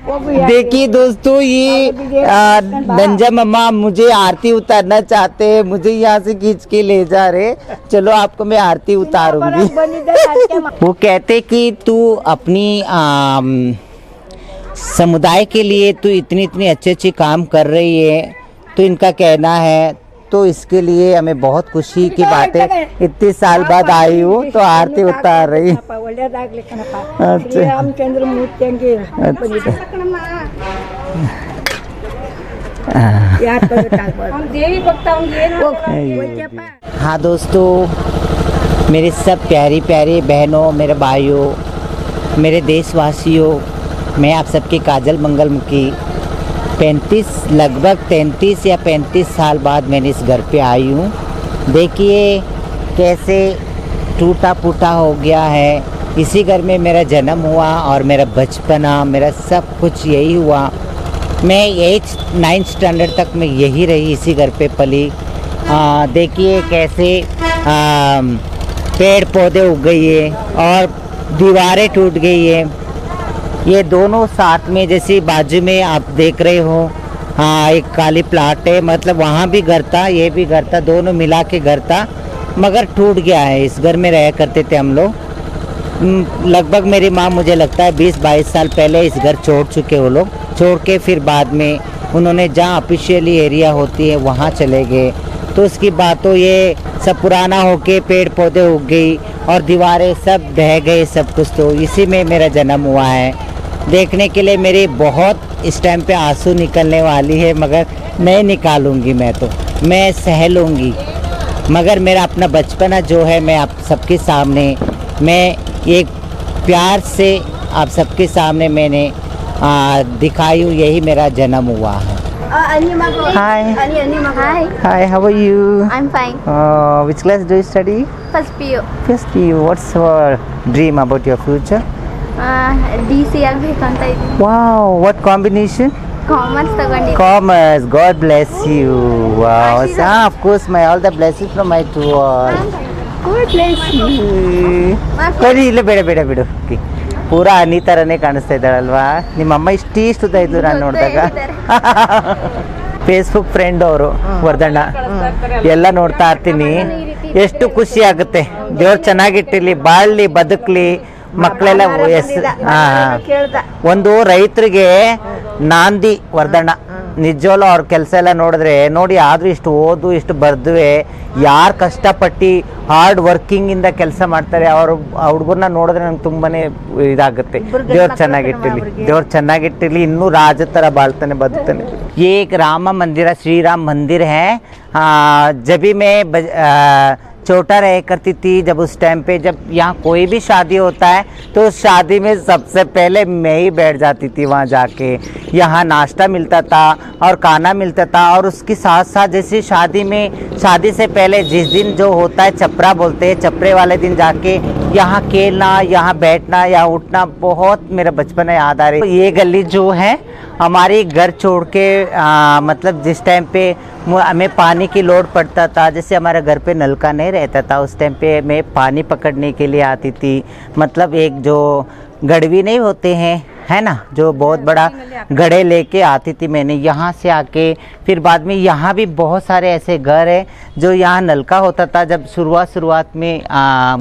देखिए दोस्तों, ये नंजा मम्मा मुझे आरती उतारना चाहते हैं, मुझे यहाँ से खींच के ले जा रहे। चलो आपको मैं आरती उतारूंगी। वो कहते कि तू अपनी समुदाय के लिए तू इतनी अच्छी काम कर रही है, तो इनका कहना है, तो इसके लिए हमें बहुत खुशी की बात है। इतने साल बाद आई हूँ तो आरती उतार रही। हाँ दोस्तों, मेरे सब प्यारी प्यारी बहनों, मेरे भाइयों, मेरे देशवासियों, मैं आप सबकी काजल मंगलमुखी। लगभग 33 या 35 साल बाद मैंने इस घर पे आई हूँ। देखिए कैसे टूटा फूटा हो गया है। इसी घर में मेरा जन्म हुआ और मेरा बचपना, मेरा सब कुछ यही हुआ। मैं 9th स्टैंडर्ड तक मैं यही रही, इसी घर पे पली। देखिए कैसे पेड़ पौधे उग गई है और दीवारें टूट गई है। ये दोनों साथ में, जैसे बाजू में आप देख रहे हो, हाँ एक काली प्लाट है, मतलब वहाँ भी घर था, ये भी घर था, दोनों मिला के घर था, मगर टूट गया है। इस घर में रहा करते थे हम लोग। लगभग मेरी माँ, मुझे लगता है 20-22 साल पहले इस घर छोड़ चुके वो लोग। छोड़ के फिर बाद में उन्होंने जहाँ ऑफिशियली एरिया होती है वहाँ चले गए। तो उसकी बाद तो ये सब पुराना होके पेड़ पौधे उग गई और दीवारें सब ढह गए सब कुछ। तो इसी में मेरा जन्म हुआ है। देखने के लिए मेरी बहुत इस टाइम पे आंसू निकलने वाली है, मगर नहीं निकालूंगी, मैं सह लूँगी। मगर मेरा अपना बचपना जो है, मैं आप सबके सामने, मैं एक प्यार से आप सबके सामने मैंने दिखाई हूँ। यही मेरा जन्म हुआ है। Hi. Hi, how are you? I'm fine. Which class do you study? First PU. First PU. What's your dream about your future? DC ಆಗ್ಬೇಕಂತ ಇದ್ದೀನಿ. Wow, what combination? Commerce ತಗೊಂಡಿದ್ದೀನಿ. Commerce. God bless you. Wow. Of course, all the blessings from my to all. God bless you. ಕೊಡಿ, ಇಲ್ಲ ಬೇಡ ಬಿಡು. ಪೂರಾ ಅನಿ ಥರನೇ ಕಾಣಿಸ್ತಾ ಇದ್ದಾಳಲ್ವಾ? ನಿಮ್ಮಮ್ಮ ಇಷ್ಟ ಉದ್ದ ಇದ್ದು ನಾನು ನೋಡಿದಾಗ. ಫೇಸ್ಬುಕ್ ಫ್ರೆಂಡ್ ಅವರು ವರ್ಧಣ್ಣ, ಎಲ್ಲ ನೋಡ್ತಾ ಇರ್ತೀನಿ. ಎಷ್ಟು ಖುಷಿ ಆಗುತ್ತೆ. ದೇವ್ರು ಚೆನ್ನಾಗಿಟ್ಟಿರ್ಲಿ, ಬಾಳ್ಲಿ, ಬದುಕಲಿ, ಮಕ್ಕಳೆಲ್ಲ. ಒಂದು ರೈತರಿಗೆ ನಾಂದಿ ವರ್ಧಣ್ಣ. ನಿಜವಲ್ಲೂ ಅವ್ರ ಕೆಲಸ ಎಲ್ಲ ನೋಡಿದ್ರೆ ನೋಡಿ, ಆದರೂ ಇಷ್ಟು ಓದು ಇಷ್ಟು ಬರ್ದುವೆ, ಯಾರು ಕಷ್ಟಪಟ್ಟು ಹಾರ್ಡ್ ವರ್ಕಿಂಗಿಂದ ಕೆಲಸ ಮಾಡ್ತಾರೆ ಅವ್ರ ಹುಡುಗರನ್ನ ನೋಡಿದ್ರೆ ನಂಗೆ ತುಂಬಾ ಇದಾಗುತ್ತೆ. ದೇವ್ರು ಚೆನ್ನಾಗಿಟ್ಟಿರ್ಲಿ, ಇನ್ನೂ ರಾಜ ಥರ ಬಾಳ್ತಾನೆ ಬದುಕ್ತಾನೆ. ಏಕ್ ರಾಮ ಮಂದಿರ, ಶ್ರೀರಾಮ್ ಮಂದಿರ ಹೈ. जब भी मैं छोटा रह करती थी, जब उस टाइम पे जब यहाँ कोई भी शादी होता है तो उस शादी में सबसे पहले मैं ही बैठ जाती थी वहाँ जाके। यहाँ नाश्ता मिलता था और खाना मिलता था, और उसके साथ साथ जैसे शादी से पहले जिस दिन जो होता है चपरा बोलते हैं, चपरे वाले दिन जाके यहाँ खेलना, यहाँ बैठना, यहाँ उठना, बहुत मेरा बचपन याद आ रही। ये गली जो है हमारी घर छोड़ के मतलब जिस टाइम पे हमें पानी की लोड पड़ता था, जैसे हमारे घर पे नलका नहीं रहता था, उस टाइम पे मैं पानी पकड़ने के लिए आती थी। मतलब एक जो गड़वी नहीं होते हैं, है ना, जो बहुत बड़ा गड़े लेके आती थी मैंने यहाँ से आके। फिर बाद में यहाँ भी बहुत सारे ऐसे घर हैं जो यहाँ नलका होता था। जब शुरुआत में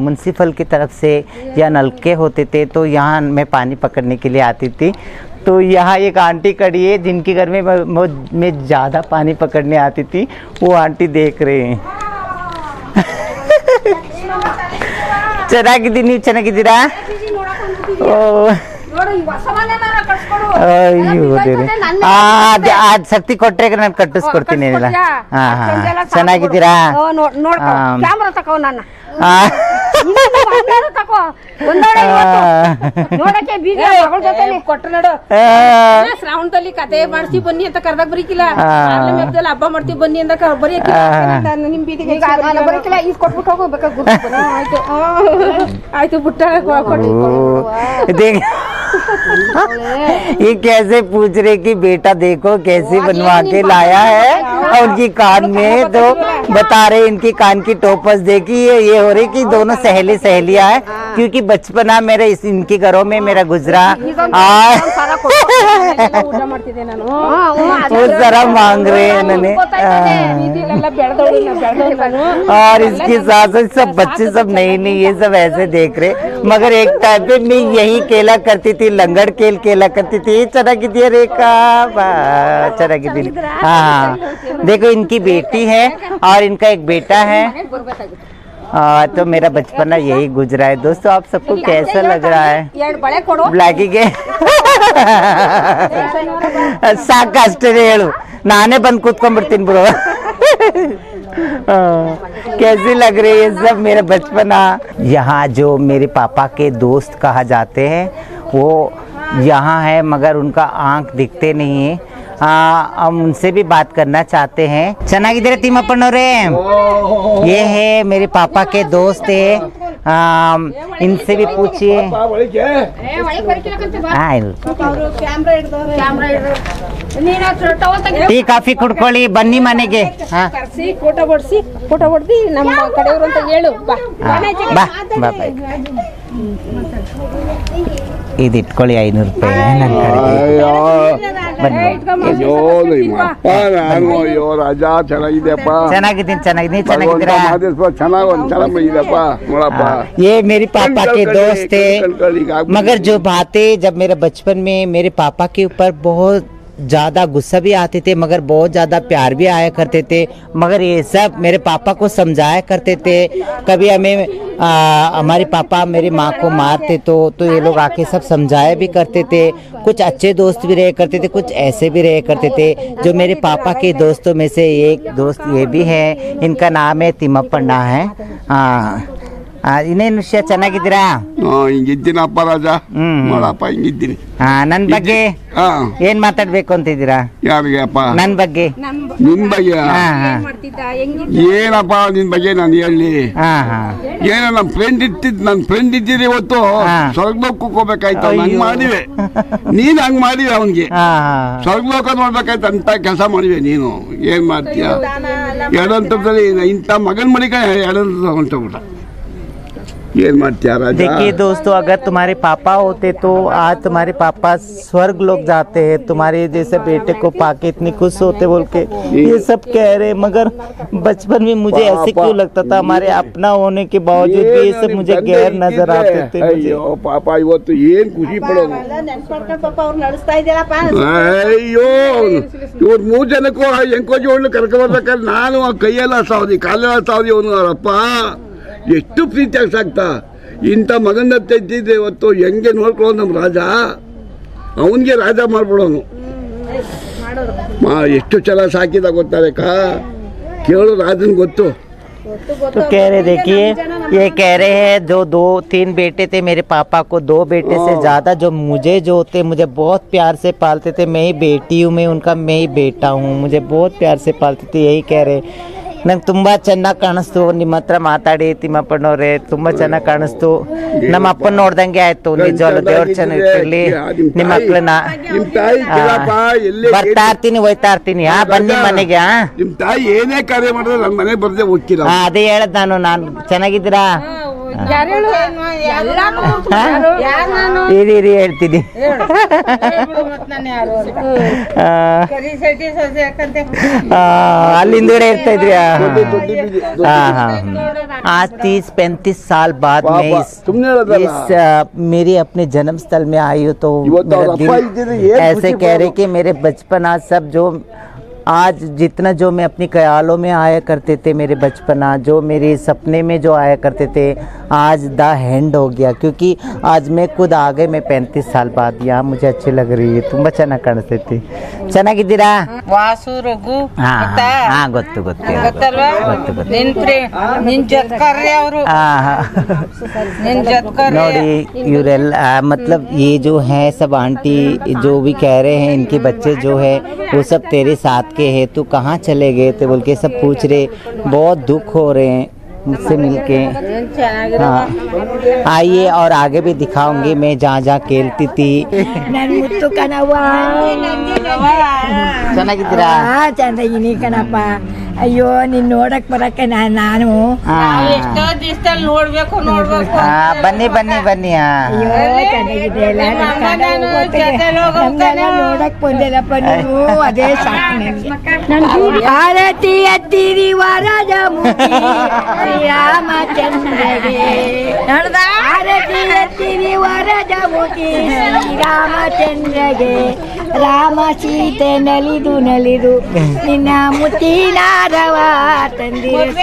म्युनिसिपल की तरफ से या नलके होते थे, तो यहाँ मैं पानी पकड़ने के लिए आती थी। तो यहाँ एक आंटी खड़ी है जिनके घर में मैं ज़्यादा पानी पकड़ने आती थी, वो आंटी देख रहे हैं। ನೀವು ಚೆನ್ನಾಗಿದ್ದೀರಾ? ಅದ್ ಶಕ್ತಿ ಕೊಟ್ರೆ ನಾನು ಕಟ್ಟಿಸ್ಕೊಡ್ತೀನಿ. ಚೆನ್ನಾಗಿದ್ದೀರಾ? ಶ್ರಾವಣದಲ್ಲಿ ಕತೆ ಮಾಡಿಸಿ ಬನ್ನಿ ಅಂತ ಕರ್ದಾಗ ಬರೀಕಿಲ್ಲ, ಹಬ್ಬ ಮಾಡ್ತೀವಿ ಬನ್ನಿ ಅಂತ ಬರೀ ನಿಮ್ ಬೀದಿಗೆ ಬರೀಕಿಲ್ಲ. ಈಗ ಕೊಟ್ಬಿಟ್ಟು ಹೋಗ್ಬೇಕಾಗ ಆಯ್ತು ಬಿಟ್ಟ. ये कैसे पूछ रहे कि बेटा देखो कैसे बनवा के लाया है, और उनकी कान में तो बता रहे, इनकी कान की टोपस देखी, ये हो रही कि दोनों सहेलियां है। क्योंकि बचपना मेरे इनके घरों में मेरा गुजरा और ಊಟ ಮಾಡ್ತಿದ್ದೆ ನಾನು वो जरा मांग रहे हैं इन्होंने ಬೀದಿಲೆಲ್ಲ ಬೆಳೆದವಳು ನಾನು और इसके साथ साथ सब बच्चे सब नहीं ये सब ऐसे देख रहे मगर एक टाइम पे मैं यही खेला करती थी लंगड़ खेला करती थी ಚೆನ್ನಾಗಿದ್ದೀಯ ರೇಖಾ ಚೆನ್ನಾಗಿದ್ದೀನಿ हाँ देखो इनकी बेटी है और इनका एक बेटा है तो मेरा बचपना यही गुजरा है दोस्तों आप सबको कैसा लग रहा है ಎರಡು ಬಳೆ ಕೊಡು ಬ್ಲಾಕಿಗೆ ಸಾಕಷ್ಟೇ ಹೇಳು ನಾನೇ ಬಂದು ಕೂತ್ಕೊಂಡ್ಬಿಡ್ತೀನಿ ಬ್ರೋ कैसी लग रही है सब मेरा बचपना यहाँ जो मेरे पापा के दोस्त कहा जाते हैं वो यहाँ है मगर उनका आंख दिखते नहीं है हम उनसे भी बात करना चाहते हैं ಚೆನ್ನಾಗಿದ್ದೀರಾ ತಿಮ್ಮಪ್ಪನವರೇ ये है मेरे पापा के दोस्त है इनसे भी पूछिए ಟೀ ಕಾಫಿ ಕುಡ್ಕೊಳ್ಳಿ ಬನ್ನಿ ಮನೆಗೆ ಕರ್ಸಿ ಫೋಟೋ ಹೊಡ್ಸಿ ನಮ್ಮ ಕಡೆಯವರು ಅಂತ ಹೇಳು ಬಾ ಬಾ ಬಾ ಬಾ ಇದು ಇಟ್ಕೊಳ್ಳಿ 500 ರೂಪಾಯಿ ನನ್ನ ಕಡೆಗೆ ಅಯ್ಯೋ ರಾಜ ಚೆನ್ನಾಗಿದೆಯಪ್ಪ ಚೆನ್ನಾಗಿದ್ದೀನಿ ಚೆನ್ನಾಗಿದ್ದೀರಾ ನೋಡಪ್ಪ ये मेरे पापा के दोस्त थे मगर जो बातें जब मेरे बचपन में मेरे पापा के ऊपर बहुत ज़्यादा गुस्सा भी आते थे मगर बहुत ज़्यादा प्यार भी आया करते थे मगर ये सब मेरे पापा को समझाया करते थे कभी हमें हमारे पापा मेरी माँ को मारते तो ये लोग आके सब समझाया भी करते थे कुछ अच्छे दोस्त भी रहे करते थे कुछ ऐसे भी रहे करते थे जो मेरे पापा के दोस्तों में से एक दोस्त ये भी है इनका नाम है तिಮ್ಮಪ್ಪಣ್ಣ है ಇನ್ನೇನು ವಿಷಯ ಚೆನ್ನಾಗಿದ್ದೀರಾ ಹಿಂಗಿದ್ದೀನಪ್ಪ ರಾಜ ನೋಡಪ್ಪ ಹಿಂಗಿದ್ದೀನಿ ನನ್ನ ಬಗ್ಗೆ ಹಾ ಏನ್ ಮಾತಾಡ್ಬೇಕು ಅಂತಿದ್ದೀರಾ ಯಾರಿಗೆ ಅಪ್ಪ ನನ್ನ ಬಗ್ಗೆ ನಿನ್ ಬಗ್ಗೆ ಮಾಡ್ತಿದ್ದ ಹೆಂಗಿ ಏನಪ್ಪ ನಿನ್ ಬಗ್ಗೆ ನಾನು ಹೇಳಿ ಏನೋ ನನ್ನ ಫ್ರೆಂಡ್ ಇದ್ದೀರಿ ಇವತ್ತು ಸ್ವರ್ಗಲೋಕಕ್ಕೆ ಹೋಗ್ಬೇಕಾಯ್ತು ಹಂಗ್ ಮಾಡಿವೆ ನೀನ್ ಹಂಗ್ ಮಾಡಿವೆ ಅವನ್ಗೆ ಸ್ವರ್ಗಲೋಕ ನೋಡ್ಬೇಕಾಯ್ತು ಅಂತ ಕೆಲಸ ಮಾಡಿವೆ ನೀನು ಏನ್ ಮಾಡ್ತೀಯ ಎರಡಂತದಲ್ಲಿ ಇಂಥ ಮಗನ್ ಮಡಿಕ ಎರಡಂತ ಹೊಂಟೋಗ್ಬಿಟ್ಟ ಏನ್ ಮಾಡ್ತೀಯ ರಾಜ देखिए दोस्तों अगर तुम्हारे पापा होते तो आज तुम्हारे पापा स्वर्ग लोग जाते हैं तुम्हारे जैसे बेटे को पाके इतनी खुश होते बोल के ये सब कह रहे मगर बचपन में मुझे ऐसे क्यों लगता था हमारे अपना होने के बावजूद भी ये सब मुझे गैर नजर आते थे ಅಯ್ಯೋ ಪಾಪ ಇವತ್ತು ಏನ್ ಖುಷಿ ಪಡೋದು ಪಾಪ ಅವ್ರು ನಡೆಸ್ತಾ ಇದ್ದೀರಪ್ಪ ಅಯ್ಯೋ ಇವ್ರು 3 ಜನಕ್ಕೂ ಎಂಕೋ ಜೋಡ್ಲು ಕರ್ಕೊ ಬರ್ಬೇಕಾದ್ರೆ ನಾನು ಆ ಕೈಯೆಲ್ಲ ಸಾವ್ದಿ ಕಾಲೆಲ್ಲ ಸಾವ್ದಿ ಅವನು ಅವರಪ್ಪ ಎಷ್ಟು ಪ್ರೀತಿಯಾಗಿ ಸಾಕ್ತಾ ಇಂಥ ಮಗನ ತೆಗ್ದಿದ್ರೆ ಇವತ್ತು ಹೆಂಗೆ ನೋಡ್ಕೊಳ್ಳೋದು ನಮ್ಮ ರಾಜ ಅವನಿಗೆ ರಾಜ ಮಾಡ್ಬಿಡೋನು ಎಷ್ಟು ಚೆನ್ನಾಗಿ ಸಾಕಿದ ಗೊತ್ತಾರೆ ಕೇಳು ರಾಜನ್ ಗೊತ್ತು तो कह रहे देखिए ये कह रहे हैं जो 2-3 बेटे थे मेरे पापा को 2 बेटे से ज्यादा जो मुझे जो थे मुझे बहुत प्यार से पालते थे मैं ही बेटी हूँ मैं उनका मैं ही बेटा हूँ मुझे बहुत प्यार से पालते थे यही कह रहे ನಂಗೆ ತುಂಬಾ ಚೆನ್ನಾಗಿ ಕಾಣಿಸ್ತು ನಿಮ್ಮ ಹತ್ರ ಮಾತಾಡಿ ತಿಮ್ಮಪ್ಪನವ್ರೆ ತುಂಬಾ ಚೆನ್ನಾಗಿ ಕಾಣಿಸ್ತು ನಮ್ಮ ಅಪ್ಪನ ನೋಡ್ದಂಗೆ ಆಯ್ತು ನಿಜವಾಗ್ಲೂ ದೇವ್ರ ಚೆನ್ನಾಗಿರ್ಲಿ ನಿಮ್ಮ ಮಕ್ಕಳನ್ನ ನಿಮ್ ತಾಯಿ ಕೇಳಪ್ಪ ಎಲ್ಲೇ ಬರ್ತಾ ಇರ್ತೀನಿ ಹೋಯ್ತಾ ಇರ್ತೀನಿ ಬನ್ನಿ ಮನೆಗೆ ನಿಮ್ ತಾಯಿ ಏನೇ ಕಾರ್ಯ ಮಾಡಿದ್ರೆ ನನ್ನ ಮನೆ ಬರ್ದೆ ಹೋಗ್ತೀರ ಅದೇ ಹೇಳದ್ ನಾನು ಚೆನ್ನಾಗಿದ್ದೀರಾ ಇರಿ ಹೇಳ್ತೀನಿ ಅಲ್ಲಿಂದಗಡೆ ಇರ್ತಾ ಇದ್ರಿ आज 30-35 साल बाद मैं इस मेरे अपने जन्म स्थल में आई हूँ तो मेरा दिल ऐसे कह रहे कि मेरे बचपन आज सब जो आज जितना जो मैं अपनी ख्यालों में आया करते थे मेरे बचपना जो मेरे सपने में जो आया करते थे आज द हैंड हो गया क्योंकि आज मैं खुद आ गए मैं 35 साल बाद यहाँ मुझे अच्छी लग रही है ತುಂಬ ಚೆನ್ನಾಗಿ ಕಾಣಿಸ್ತಿತ್ತು ಚೆನ್ನಾಗಿದ್ದೀರಾ ವಾಸು ರಘು ಗೊತ್ತು ಗೊತ್ತಲ್ವಾ ನಿನ್ ಜೊತ್ಕರ್ರಿ ಅವರು ನಿನ್ ಜೊತ್ಕರ್ರಿ ನೋಡಿ ಇವರೆಲ್ಲ मतलब ये जो है सब आंटी जो भी कह रहे हैं इनके बच्चे जो है वो सब तेरे साथ के हैं तू कहाँ चले गए थे बोल के सब पूछ रहे बहुत दुख हो रहे हैं मुझसे मिलके हाँ आइए और आगे भी दिखाऊंगी मैं जहाँ खेलती थी ಮುತ್ತು ಕಣವ್ವ ಚೆನ್ನಾಗಿದ್ದೀರಾ ಚೆನ್ನಾಗಿನಿ ಕಣಪ್ಪ ಅಯ್ಯೋ ನೀನ್ ನೋಡಕ್ ಬರಕ್ಕೆ ನಾನು ನಾವ್ ಎಷ್ಟೋ ದಿವಸದಲ್ಲಿ ನೋಡ್ಬೇಕು ಬನ್ನಿ ಬನ್ನಿ ಬನ್ನಿ ಅಯ್ಯೋ ಚೆನ್ನಾಗಿದೆ ಅಲ್ಲ, ನನ್ ಗಂಡ ಹೋಗ್ತಾನೆ. ನನ್ ಗಂಡ ನೋಡಕ್ ಬಂದಿಲ್ಲಪ್ಪ ನೀವು, ಅದೇ ಸಾಕು ನನಗೆ. ಆರತಿ ಎತ್ತಿರಿ ವರಜಮುಖಿ ಶ್ರೀರಾಮಚಂದ್ರಗೆ, ಆರತಿ ಎತ್ತಿರಿ ವರಜಮುಖಿ ಶ್ರೀರಾಮಚಂದ್ರಗೆ. ರಾಮ ಸೀತೆ ನಲಿದು ನಲಿದು ನಿನ್ನ ಮುತ್ತಿನಾರವ ತಂದಿರಲ್ವಲ್ಲ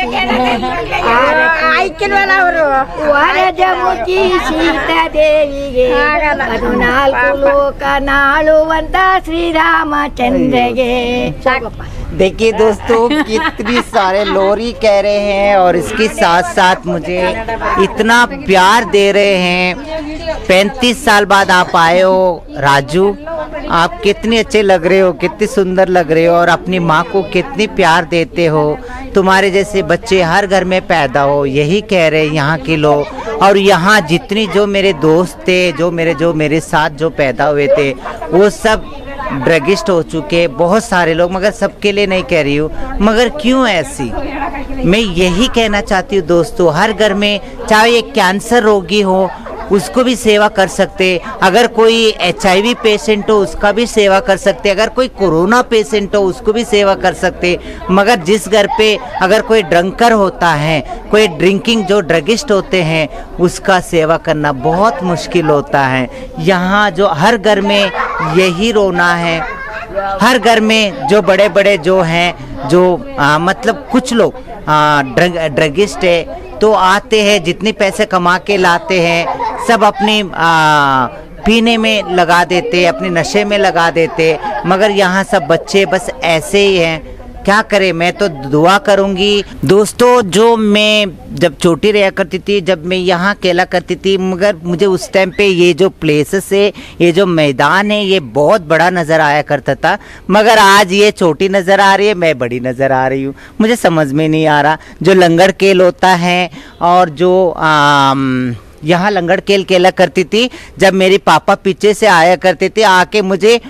ಅವರು. ವರಜಮುಖಿ ಸೀತಾದೇವಿಗೆ 14 ಲೋಕ ನಾಳುವಂತ ಶ್ರೀರಾಮಚಂದ್ರಗೆ. देखिए दोस्तों कितनी सारे लोरी कह रहे हैं और इसके साथ साथ मुझे इतना प्यार दे रहे हैं। 35 साल बाद आप आए हो राजू, आप कितने अच्छे लग रहे हो, कितने सुंदर लग रहे हो और अपनी माँ को कितनी प्यार देते हो। तुम्हारे जैसे बच्चे हर घर में पैदा हो, यही कह रहे हैं यहाँ के लोग। और यहाँ जितनी जो मेरे दोस्त थे, जो मेरे साथ जो पैदा हुए थे, वो सब ड्रगिस्ट हो चुके बहुत सारे लोग, मगर सबके लिए नहीं कह रही हूँ। मगर क्यों ऐसी, मैं यही कहना चाहती हूँ दोस्तों, हर घर में चाहे एक कैंसर रोगी हो उसको भी सेवा कर सकते, अगर कोई HIV पेशेंट हो उसका भी सेवा कर सकते, अगर कोई कोरोना पेशेंट हो उसको भी सेवा कर सकते। मगर जिस घर पे अगर कोई ड्रंकर होता है, कोई ड्रिंकिंग जो ड्रगिस्ट होते हैं, उसका सेवा करना बहुत मुश्किल होता है। यहाँ जो हर घर में यही रोना है, हर घर में जो बड़े बड़े जो हैं जो मतलब कुछ लोग ड्रगिस्ट है तो आते हैं, जितने पैसे कमा के लाते हैं सब अपनी पीने में लगा देते, अपने नशे में लगा देते। मगर यहाँ सब बच्चे बस ऐसे ही हैं, क्या करे। मैं तो दुआ करूँगी दोस्तों, जो मैं जब छोटी रहा करती थी, जब मैं यहाँ खेला करती थी, मगर मुझे उस टाइम पे ये जो प्लेसेस है, ये जो मैदान है, ये बहुत बड़ा नज़र आया करता था। मगर आज ये छोटी नज़र आ रही है, मैं बड़ी नज़र आ रही हूँ, मुझे समझ में नहीं आ रहा। जो लंगड़ खेल होता है और जो यहाँ लंगड़ खेल खेला करती थी, जब मेरे पापा पीछे से आया करते थे, आके मुझे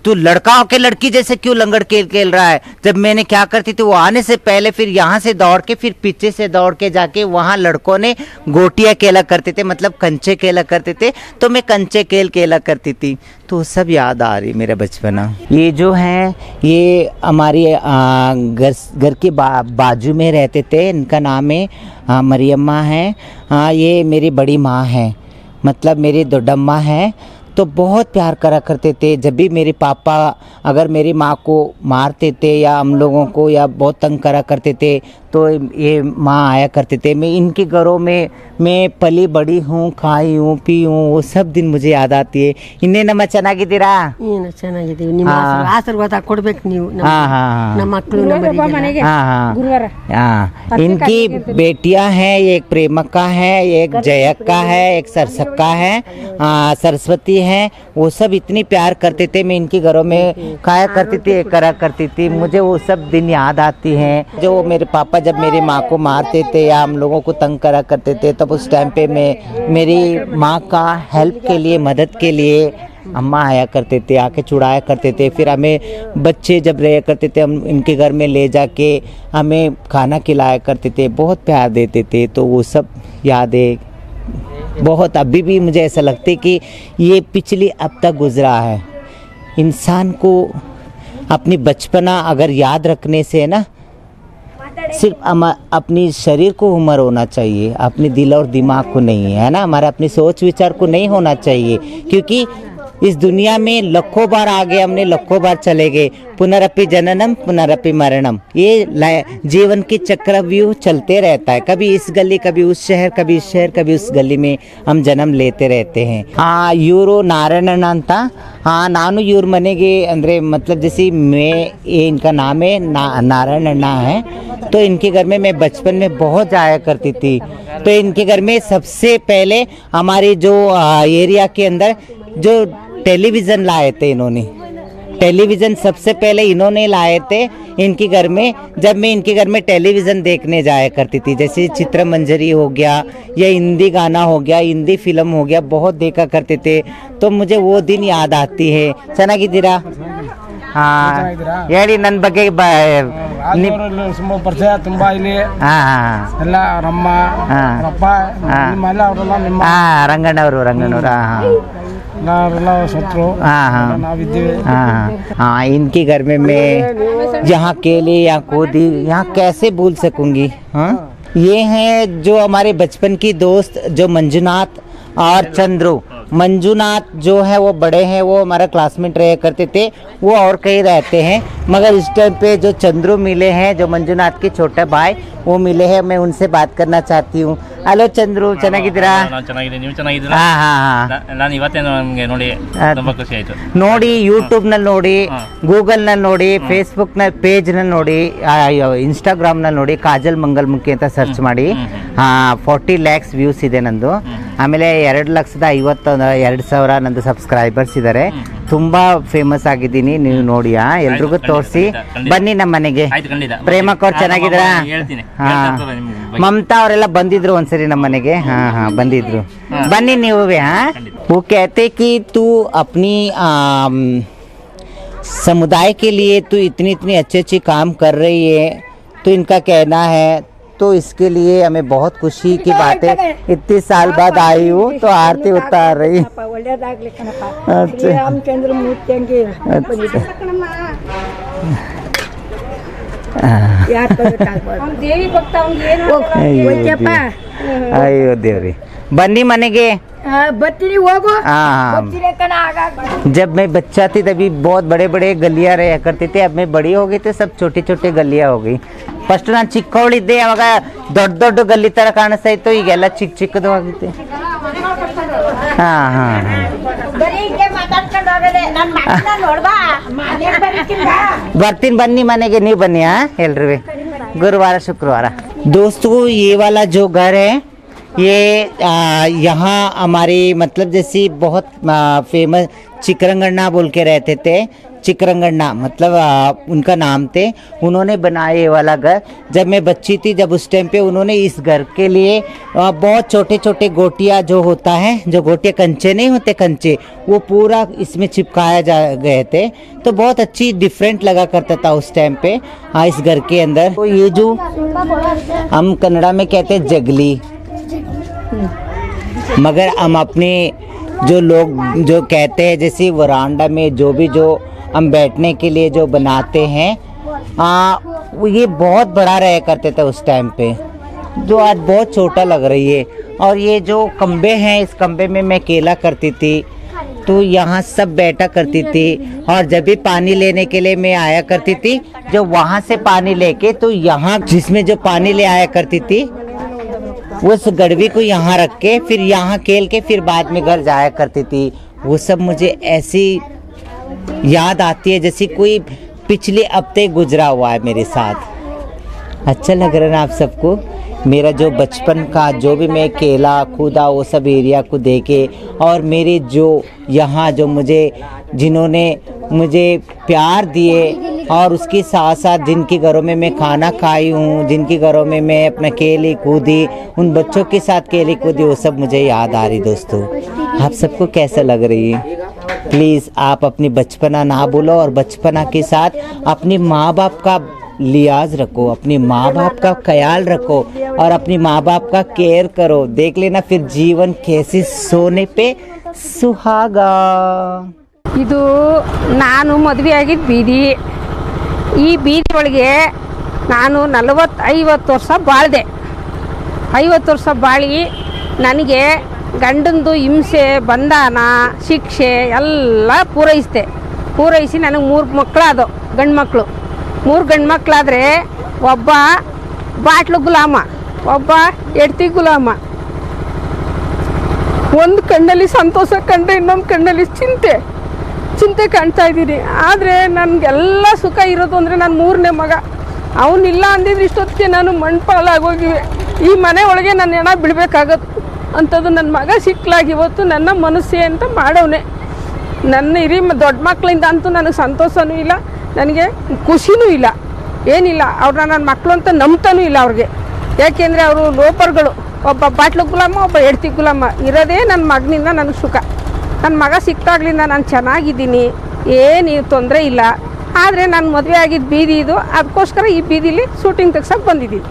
तू लड़का होके लड़की जैसे क्यों लंगड़ खेल रहा है। जब मैंने क्या करती थी, वो आने से पहले फिर यहाँ से दौड़ के फिर पीछे से दौड़ के जाके वहाँ लड़कों ने गोटियाँ खेला करते थे, मतलब कंचे खेला करते थे, तो मैं कंचे खेला करती थी। तो सब याद आ रही मेरा बचपना। ये जो है ये हमारी घर के बाजू में रहते थे, इनका नाम है मरियम्मा है। ये मेरी बड़ी माँ है, मतलब मेरी दोडम्मा है। तो बहुत प्यार करा करते थे। जब भी मेरे पापा अगर मेरी माँ को मारते थे या हम लोगों को या बहुत तंग करा करते थे, तो ये माँ आया करते थे। मैं इनके घरों में मैं पली बड़ी हूँ, खाई हूँ, पी हूँ, वो सब दिन मुझे याद आती है। ಇನ್ನೇ ನಮ್ಮ ಚೆನ್ನಾಗಿದ್ದೀರಾ? ಏನು ಚೆನ್ನಾಗಿದ್ದೀವಿ, ನಿಮ್ಮ ಆಶೀರ್ವಾದ ಕೊಡ್ಬೇಕು ನೀವು ನಮ್ಮ ಮಕ್ಕಳು ಗುರುವಾರ इनकी बेटियां हैं, एक प्रेमक्का है, एक जयक्का है, एक सरसक्का है, सरस्वती है। वो सब इतनी प्यार करते थे, मैं इनके घरों में खाया करती थी, करा करती थी। मुझे वो सब दिन याद आती हैं, जो मेरे पापा जब मेरी माँ को मारते थे या हम लोगों को तंग करा करते थे, तब उस टाइम पे मैं मेरी माँ का हेल्प के लिए, मदद के लिए अम्मा आया करते थे, आके छुड़ाया करते थे। फिर हमें बच्चे जब रहा करते थे, हम इनके घर में ले जाके हमें खाना खिलाया करते थे, बहुत प्यार देते थे। तो वो सब यादें बहुत अभी भी मुझे ऐसा लगता है कि ये पिछली अब तक गुजरा है। इंसान को अपनी बचपना अगर याद रखने से ना, सिर्फ अपनी शरीर को उम्र होना चाहिए, अपने दिल और दिमाग को नहीं, है ना। हमारा अपनी सोच विचार को नहीं होना चाहिए, क्योंकि इस दुनिया में लाखों बार आ गए हमने, लाखों बार चले गए। पुनरपि जननम पुनरपि मरणम, ये जीवन की चक्रव्यूह चलते रहता है। कभी इस गली, कभी उस शहर, कभी इस शहर, कभी उस गली में हम जन्म लेते रहते हैं। ಇವರು ನಾರಾಯಣಣ್ಣ ಅಂತ, ನಾನು ಇವ್ರ ಮನೆಗೆ ಅಂದರೆ मतलब जैसे मैं ये इनका नाम है नारायणಣ್ಣ है। तो इनके घर में मैं बचपन में बहुत जाया करती थी। तो इनके घर में सबसे पहले हमारे जो एरिया के अंदर जो टेलीविज़न लाए थे इन्होंने, टेलीविज़न सबसे पहले इन्होंने लाए थे इनके घर में। जब मैं इनके घर में टेलीविज़न देखने जाया करती थी, जैसे चित्र मंजरी हो गया या हिंदी गाना हो गया, हिंदी फिल्म हो गया, बहुत देखा करते थे। तो मुझे वो दिन याद आती है। ಚೆನ್ನಾಗಿದ್ದೀರಾ? ಹೇಳಿ ನನ್ನ ಬಗ್ಗೆ ರಾಜವರಲ್ಲಿ ತುಂಬ ಪರಿಚಯ ತುಂಬಾ ಇಲ್ಲಿ ಹಾ ಎಲ್ಲ ರಮ್ಮ ರಪ್ಪ ನಿಮ್ಮೆಲ್ಲ ಅವರೆಲ್ಲ ನಿಮ್ಮ ರಂಗಣ್ಣವರು ನಾವೆಲ್ಲ ಸತ್ರು ನಾವಿದ್ದೀವಿ हाँ इनके घर में मैं यहाँ केले या कोदी यहाँ कैसे भूल सकूंगी। हाँ ये हैं जो हमारे बचपन की दोस्त जो मंजुनाथ और चंद्रू। मंजुनाथ जो है वो बड़े हैं, वो हमारा क्लासमेट रहे करते थे, वो और कहीं रहते हैं, मगर इस टाइम पे जो चंद्रू मिले हैं, जो मंजुनाथ के छोटे भाई वो मिले हैं, मैं उनसे बात करना चाहती हूँ। हेलो चंद्रू, ಚೆನ್ನಾಗಿದ್ದೀರಾ? ನೀವು ಚೆನ್ನಾಗಿದ್ದೀರಾ? ನಾನು ಇವತ್ತೇ ನಮಗೆ ನೋಡಿ ತುಂಬಾ ಖುಷಿ ಆಯ್ತು. ನೋಡಿ ಯೂಟ್ಯೂಬ್ ನಲ್ಲಿ ನೋಡಿ, ಗೂಗಲ್ ನಲ್ಲಿ ನೋಡಿ, ಫೇಸ್ಬುಕ್ ನ ಪೇಜ್ ನಲ್ಲಿ ನೋಡಿ, ಇನ್ಸ್ಟಾಗ್ರಾಮ್ ನಲ್ಲಿ ನೋಡಿ, ಕಾಜಲ್ ಮಂಗಲ್ಮುಖಿ ಅಂತ ಸರ್ಚ್ ಮಾಡಿ. 40 lakhs ವ್ಯೂಸ್ ಇದೆ ನಂದು. ಆಮೇಲೆ 2,50,2,000 ನಂದು ಸಬ್ಸ್ಕ್ರೈಬರ್ಸ್ ಇದ್ದಾರೆ. ತುಂಬಾ ಫೇಮಸ್ ಆಗಿದ್ದೀನಿ, ನೀವು ನೋಡಿ ಎಲ್ರಿಗೂ ತೋರಿಸಿ. ಬನ್ನಿ ನಮ್ಮ ಮನೆಗೆ. ಪ್ರೇಮಕ್ ಅವ್ರು ಚೆನ್ನಾಗಿದ್ದೀರಾ? ಮಮತಾ ಅವರೆಲ್ಲ ಬಂದಿದ್ರು ಒಂದ್ಸರಿ ನಮ್ಮ ಮನೆಗೆ. ಬಂದಿದ್ರು. ಬನ್ನಿ ನೀವು. वो कहते कि तू अपनी समुदाय के लिए तू इतनी अच्छी काम कर रही है, तो इनका कहना है, तो इसके लिए हमें बहुत खुशी की बात है। इतने साल बाद आई हूँ तो आरती उतार रही। ಒಳ್ಳೇದಾಗ್ಲಿ ಕಣಪ್ಪ. ಶ್ರೀರಾಮಚಂದ್ರ ಮೂರ್ತಿಯಂಗೆ ದೇವಿ ಭಕ್ತ ಅಯ್ಯೋ ದೇವ್ರಿ. बन्नी मनेगे बत्ती होगो। जब मैं बच्चा थी तभी बहुत बड़े बड़े गलियां रहा करते थे, अब मैं बड़ी हो गई तो सब छोटे छोटे गलियां हो गई. ಫಸ್ಟ್ ನಾನು ಚಿಕ್ಕವಳಿದ್ದೆ, ಅವಾಗ ದೊಡ್ಡ ದೊಡ್ಡ ಗಲ್ಲಿ ತರ ಕಾಣಿಸ್ತಾ ಇತ್ತು, ಈಗೆಲ್ಲ ಚಿಕ್ಕ ಚಿಕ್ಕದು ಆಗುತ್ತೆ. ಬರ್ತೀನಿ, ಬನ್ನಿ ಮನೆಗೆ. ನೀವು ಬನ್ನಿ ಎಲ್ರೂ ಗುರುವಾರ ಶುಕ್ರವಾರ. दोस्तों ये वाला जो घर है ये यहाँ हमारी मतलब जैसी बहुत फेमस चिकरंगन्ना बोल के रहते थे. चिकरंगन्ना मतलब उनका नाम थे. उन्होंने बनाया ये वाला घर. जब मैं बच्ची थी, जब उस टाइम पे उन्होंने इस घर के लिए बहुत छोटे छोटे गोटियाँ जो होता है, जो गोटियाँ कंचे नहीं होते, कंचे, वो पूरा इसमें चिपकाया जा गए थे. तो बहुत अच्छी डिफरेंट लगा करता था उस टाइम पे इस घर के अंदर. तो ये जो हम कन्नड़ा में कहते हैं जगली, मगर हम अपने जो लोग जो कहते हैं जैसे वरांडा में जो हम बैठने के लिए जो बनाते हैं, ये बहुत बड़ा रहा करते थे उस टाइम पे, जो आज बहुत छोटा लग रही है. और ये जो खम्बे हैं, इस खम्बे में मैं केला करती थी, तो यहाँ सब बैठा करती थी. और जब भी पानी लेने के लिए मैं आया करती थी, जो वहाँ से पानी लेके तो यहाँ जिसमें जो पानी ले आया करती थी, उस गड़वी को यहाँ रख के फिर यहाँ खेल के फिर बाद में घर जाया करती थी. वो सब मुझे ऐसी याद आती है जैसे कोई पिछले हफ्ते गुजरा हुआ है मेरे साथ. अच्छा लग रहा है ना आप सबको? मेरा जो बचपन का जो भी मैं केला कूदा वो सब एरिया को देखे, और मेरे जो यहाँ जो मुझे जिन्होंने मुझे प्यार दिए, और उसके साथ साथ जिनके घरों में मैं खाना खाई हूँ, जिनके घरों में मैं अपना खेली कूदी, उन बच्चों के साथ खेली कूदी, वो सब मुझे याद आ रही. दोस्तों आप सबको कैसा लग रही है? प्लीज़ आप अपनी बचपना ना भूलो, और बचपना के साथ अपने माँ बाप का लिहाज रखो, अपने माँ बाप का ख्याल रखो, और अपनी माँ बाप का केयर करो. देख लेना फिर जीवन कैसे सोने पे सुहागा. ಇದು ನಾನು ಮದುವೆ ಆಗಿದ್ದ ಬೀದಿ. ಈ ಬೀದಿ ಒಳಗೆ ನಾನು 40-50 ವರ್ಷ ಬಾಳಿದೆ. 50 ವರ್ಷ ಬಾಳಿ ನನಗೆ ಗಂಡಂದು ಹಿಂಸೆ, ಬಂಧನ, ಶಿಕ್ಷೆ ಎಲ್ಲ ಪೂರೈಸಿ ನನಗೆ 3 ಮಕ್ಕಳಾದವು, ಗಂಡು ಮಕ್ಕಳು. 3 ಗಂಡು ಮಕ್ಕಳಾದರೆ ಒಬ್ಬ ಬಾಟ್ಲು ಗುಲಾಮ, ಒಬ್ಬ ಹೆಂಡತಿ ಗುಲಾಮ. ಒಂದು ಕಣ್ಣಲ್ಲಿ ಸಂತೋಷ ಕಂಡ್ರೆ ಇನ್ನೊಂದು ಕಣ್ಣಲ್ಲಿ ಚಿಂತೆ ಕಾಣ್ತಾ ಇದ್ದೀನಿ. ಆದರೆ ನನಗೆಲ್ಲ ಸುಖ ಇರೋದು ಅಂದರೆ ನನ್ನ 3ನೇ ಮಗ. ಅವನಿಲ್ಲ ಅಂದಿದ್ರೆ ಇಷ್ಟೊತ್ತಿಗೆ ನಾನು ಮಣ್ಪಾಲಾಗೋಗಿವೆ. ಈ ಮನೆ ಒಳಗೆ ನನ್ನ ಹೆಣ ಬಿಡಬೇಕಾಗತ್ತೆ ಅಂಥದ್ದು ನನ್ನ ಮಗ ಸಿಕ್ಕಲಾಗಿ ಇವತ್ತು ನನ್ನ ಮನಸ್ಸೇ ಅಂತ ಮಾಡವನೆ. ನನ್ನ ದೊಡ್ಡ ಮಕ್ಕಳಿಂದ ಅಂತೂ ನನಗೆ ಸಂತೋಷನೂ ಇಲ್ಲ, ನನಗೆ ಖುಷಿನೂ ಇಲ್ಲ, ಏನಿಲ್ಲ. ಅವ್ರನ್ನ ನನ್ನ ಮಕ್ಕಳು ಅಂತ ನಂಬ್ತಾನೂ ಇಲ್ಲ ಅವ್ರಿಗೆ. ಯಾಕೆಂದರೆ ಅವರು ಲೋಪರ್ಗಳು. ಒಬ್ಬ ಬಾಟ್ಲು ಗುಲಾಮ, ಒಬ್ಬ ಹೆಂಡತಿ ಗುಲಾಮ. ಇರೋದೇ ನನ್ನ ಮಗನಿಂದ ನನಗೆ ಸುಖ. ನನ್ನ ಮಗ ಸಿಕ್ಕಾಗ್ಲಿಂದ ನಾನು ಚೆನ್ನಾಗಿದ್ದೀನಿ, ಏನು ತೊಂದರೆ ಇಲ್ಲ. ಆದರೆ ನಾನು ಮದುವೆ ಆಗಿದ್ದು ಬೀದಿ ಇದು, ಅದಕ್ಕೋಸ್ಕರ ಈ ಬೀದಿಲಿ ಶೂಟಿಂಗ್ ತೆಗ್ಸಕ್ಕೆ ಬಂದಿದ್ದೀನಿ.